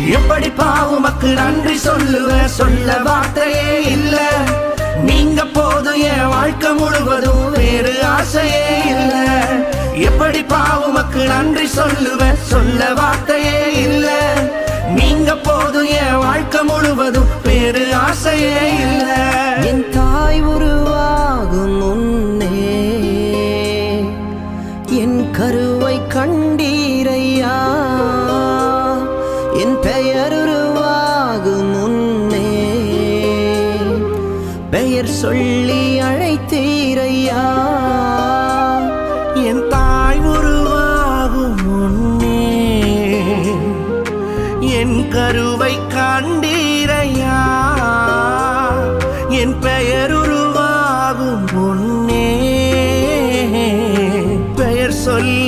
எப்படி பாவுமக்கு நன்றி சொல்லுவேன், சொல்ல வார்த்தையே இல்ல. நீங்க போதும் என் வாழ்க்கை முழுவதும், வேறு ஆசையே இல்ல. எப்படி பாவுமக்கு நன்றி சொல்லுவேன், சொல்ல வார்த்தையே இல்ல. நீங்க போதும் என் வாழ்க்கை முழுவதும், வேறு ஆசையே இல்ல. என் தாய் உருவாகும் முன்னே என் கருவை கண்டீரையா, என் பெயர் உருவாகும் முன்னே பெயர் சொல்லி அழைத்தீரையா. என் தாய் உருவாகும் முன்னே என் கருவை கண்டீரையா, என் பெயர் உருவாகும் முன்னே பெயர் சொல்லி